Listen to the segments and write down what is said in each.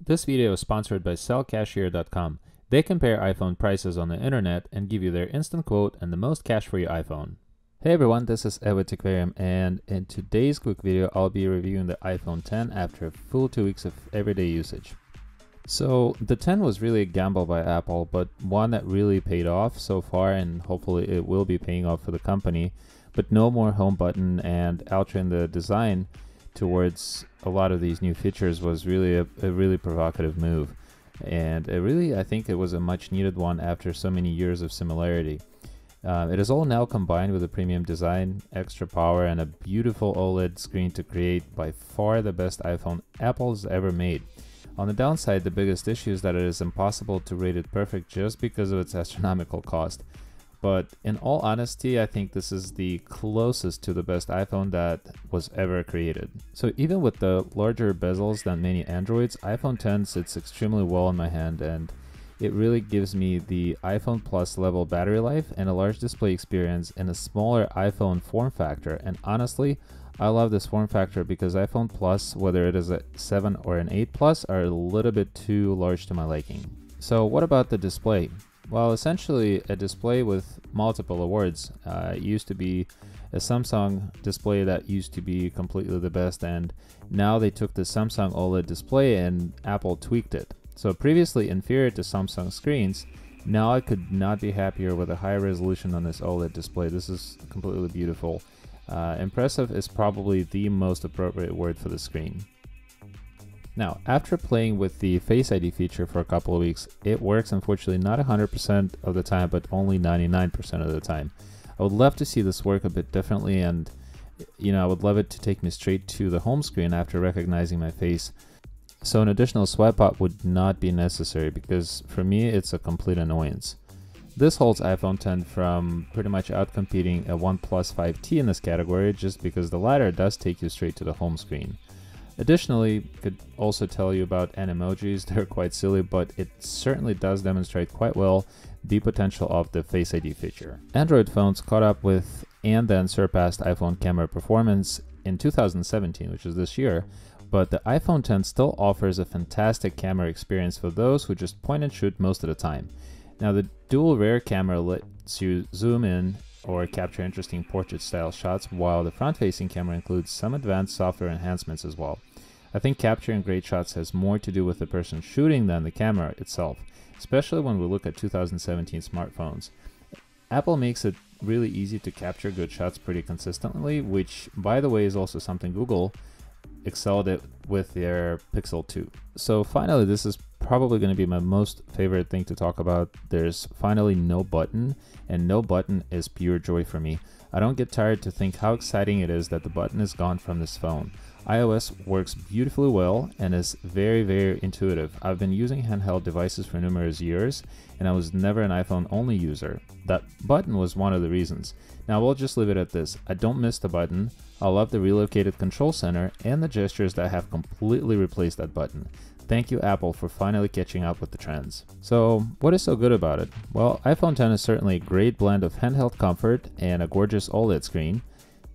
This video is sponsored by sellcashier.com. They compare iPhone prices on the internet and give you their instant quote and the most cash for your iPhone. Hey everyone, this is Ed with Techvarium, and in today's quick video I'll be reviewing the iPhone 10 after a full 2 weeks of everyday usage. So the 10 was really a gamble by Apple, but one that really paid off so far, and hopefully it will be paying off for the company. But no more home button, and altering the design towards a lot of these new features was really a really provocative move, and I think it was a much needed one after so many years of similarity. It is all now combined with a premium design, extra power, and a beautiful OLED screen to create by far the best iPhone Apple's ever made. On the downside, the biggest issue is that it is impossible to rate it perfect just because of its astronomical cost. But in all honesty, I think this is the closest to the best iPhone that was ever created. So even with the larger bezels than many Androids, iPhone 10 sits extremely well in my hand, and it really gives me the iPhone Plus level battery life and a large display experience in a smaller iPhone form factor. And honestly, I love this form factor because iPhone Plus, whether it is a 7 or an 8 Plus, are a little bit too large to my liking. So what about the display? Well, essentially a display with multiple awards. It used to be a Samsung display that used to be completely the best, and now they took the Samsung OLED display and Apple tweaked it. So previously inferior to Samsung screens, now I could not be happier with a higher resolution on this OLED display. This is completely beautiful. Impressive is probably the most appropriate word for the screen. Now, after playing with the Face ID feature for a couple of weeks, it works unfortunately not 100% of the time, but only 99% of the time. I would love to see this work a bit differently, and I would love it to take me straight to the home screen after recognizing my face. So an additional swipe up would not be necessary, because for me it's a complete annoyance. This holds iPhone 10 from pretty much outcompeting a OnePlus 5T in this category, just because the latter does take you straight to the home screen. Additionally, could also tell you about Animojis. They're quite silly, but it certainly does demonstrate quite well the potential of the Face ID feature. Android phones caught up with and then surpassed iPhone camera performance in 2017, which is this year, but the iPhone 10 still offers a fantastic camera experience for those who just point and shoot most of the time. Now, the dual rear camera lets you zoom in or capture interesting portrait-style shots, while the front-facing camera includes some advanced software enhancements as well. I think capturing great shots has more to do with the person shooting than the camera itself, especially when we look at 2017 smartphones. Apple makes it really easy to capture good shots pretty consistently, which, by the way, is also something Google excelled at with their Pixel 2. So finally, this is probably going to be my most favorite thing to talk about. There's finally no button, and no button is pure joy for me. I don't get tired to think how exciting it is that the button is gone from this phone. iOS works beautifully well and is very, very intuitive. I've been using handheld devices for numerous years, and I was never an iPhone only user. That button was one of the reasons. Now we'll just leave it at this. I don't miss the button. I love the relocated control center and the gestures that have completely replaced that button. Thank you, Apple, for finally catching up with the trends. So what is so good about it? Well, iPhone 10 is certainly a great blend of handheld comfort and a gorgeous OLED screen.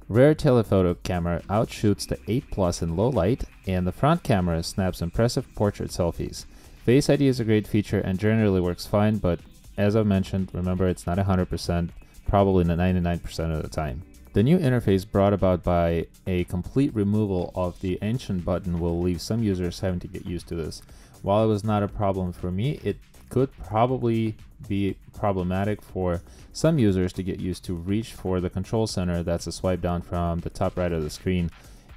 Rear telephoto camera outshoots the 8 Plus in low light, and the front camera snaps impressive portrait selfies. Face ID is a great feature and generally works fine, but as I've mentioned, remember it's not 100%, probably 99% of the time. The new interface brought about by a complete removal of the ancient button will leave some users having to get used to this. While it was not a problem for me, it could probably be problematic for some users to get used to reach for the control center that's a swipe down from the top right of the screen.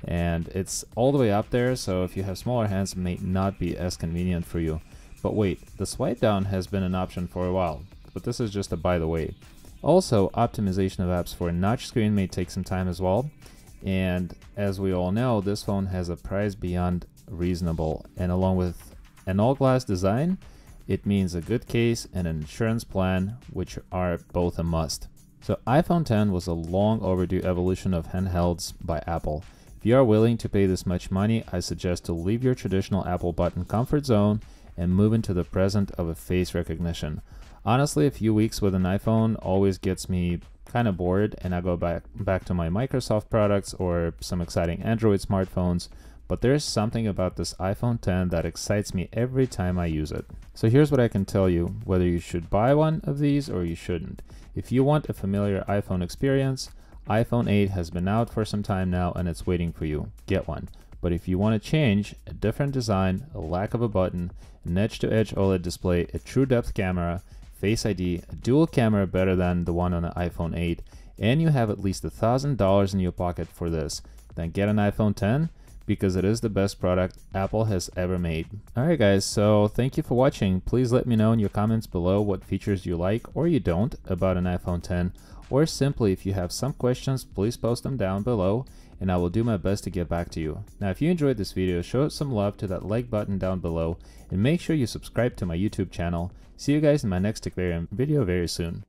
And it's all the way up there, so if you have smaller hands, it may not be as convenient for you. But wait, the swipe down has been an option for a while, but this is just a by the way. Also, optimization of apps for a notch screen may take some time as well, and as we all know, this phone has a price beyond reasonable, and along with an all-glass design, it means a good case and an insurance plan, which are both a must. So iPhone 10 was a long overdue evolution of handhelds by Apple. If you are willing to pay this much money, I suggest to leave your traditional Apple button comfort zone and move into the present of a face recognition. Honestly, a few weeks with an iPhone always gets me kind of bored, and I go back to my Microsoft products or some exciting Android smartphones, but there's something about this iPhone 10 that excites me every time I use it. So here's what I can tell you, whether you should buy one of these or you shouldn't. If you want a familiar iPhone experience, iPhone 8 has been out for some time now and it's waiting for you. Get one. But if you want to change, a different design, a lack of a button, an edge-to-edge OLED display, a true depth camera, Face ID, a dual camera better than the one on the iPhone 8, and you have at least $1,000 in your pocket for this, then get an iPhone 10 because it is the best product Apple has ever made. Alright guys, so thank you for watching. Please let me know in your comments below what features you like or you don't about an iPhone 10, or simply if you have some questions, please post them down below and I will do my best to get back to you. Now if you enjoyed this video, show some love to that like button down below and make sure you subscribe to my YouTube channel. See you guys in my next Techvarium video very soon.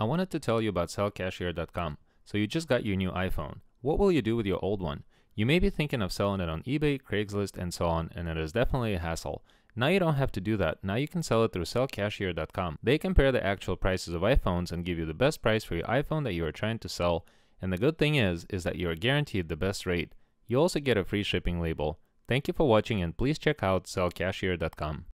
I wanted to tell you about sellcashier.com. So you just got your new iPhone. What will you do with your old one? You may be thinking of selling it on eBay, Craigslist, and so on, and it is definitely a hassle. Now you don't have to do that. Now you can sell it through sellcashier.com. They compare the actual prices of iPhones and give you the best price for your iPhone that you are trying to sell. And the good thing is that you are guaranteed the best rate. You also get a free shipping label. Thank you for watching and please check out sellcashier.com.